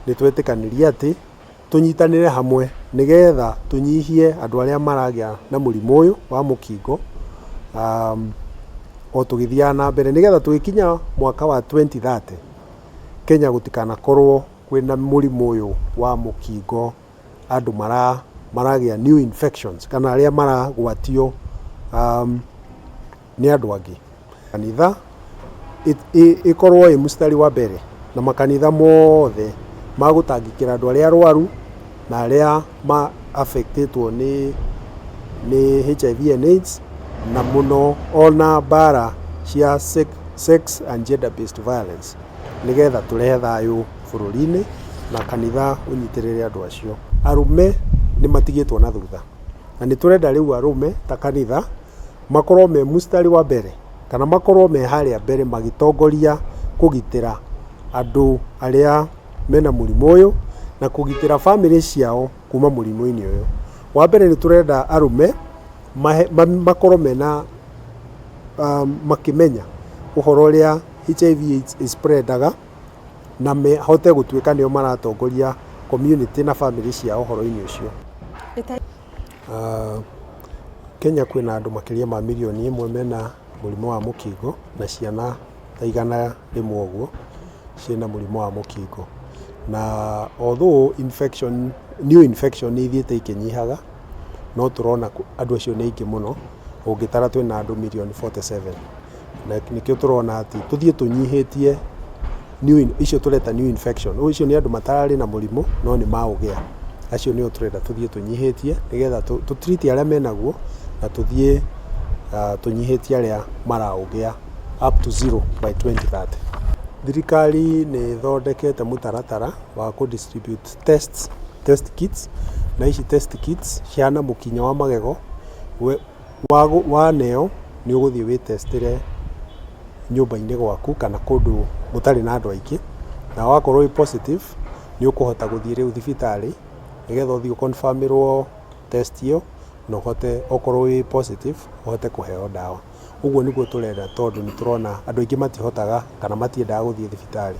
nĩ twetĩkanĩria atĩ tũnyitanĩre hamwe nĩgetha tũnyihie andũ arĩa maragĩa na mũrimũ ũyũ wa mũkingo o tũgĩthiaga na mbere nĩgetha tũgĩkinya mwaka wa 2030 Kenya gũtikanakorwo kwĩna mũrimũ ũyũ wa mũkingo andũ maragĩa new infections kana arĩa maragwatio nĩ andũ angĩ. Kanitha ĩkorwo ĩ mũstari wa mbere na makanitha mothe magũtangĩkĩra andũ arĩa arwaru na arĩa affectĩtwo nĩ HIV and AIDS na mũno ona mbara cia sex and gender based violence nĩgetha tũrehe thayũ bũrũri-inĩ na kanitha ũnyitĩrĩre andũ acio. Arũme nĩ matigĩtwo na thutha na nĩ tũrenda rĩu arũme ta kanitha makorwo me mũstari wa mbere kana makorwo me harĩa mbere magĩtongoria kũgitĩra andũ arĩa mena mũrimũ ũyũ na kũgitĩra family ciao kuma mũrimũ-inĩ ũyũ. Wa mbere nĩ tũrenda arũme makorwo mena makĩmenya ũhoro ũrĩa HIV spreadaga na mahote gũtuĩka nĩo maratongoria community na family ciao ũhoro-inĩ ũcio. Kenya kwĩna andũ makĩria ma milioni 1 mena mũrimũ wa mũkingo na ciana ta 100 ũguo ciĩna mũrimũ wa mũkingo. Na although new infection nĩ ithiĩte ikĩnyihaga no tũrona andũ acio nĩ aingĩ mũno ũngĩtara twĩna andũ milioni 47 na nĩkĩo tũrona atĩ tũthiĩ tũnyihĩtie icio tũreta new infection. Icio nĩ andũ matararĩ na mũrimũ no nĩ maũgĩa. Acio nĩo tũrenda tũthiĩ tũnyihĩtie nĩgetha tũtreat arĩa menaguo na tũthiĩ tũnyihĩtie arĩa maraũgĩa up to 0 by 2030. Thirikari nĩ thondekete mũtaratara wa kũ-distribute test kits na ici test kits ciana mũkinya wa magego waneo nĩ ũgũthiĩ wĩtestĩre nyũmba-inĩ gwaku kana kũndũ mũtarĩ na andũ aingĩ, na wakorwo wĩ positive nĩ ũkũhota gũthiĩ rĩu thibitarĩ nĩgetha ũthiĩ ũkonfamĩrwo test ĩyo na ũhote okorwo wĩ positive ũhote kũheo ndawa. Ũguo nĩguo tũrenda tondũ nĩ tũrona andũ aingĩ matihotaga kana matiendaga gũthiĩ thibitarĩ.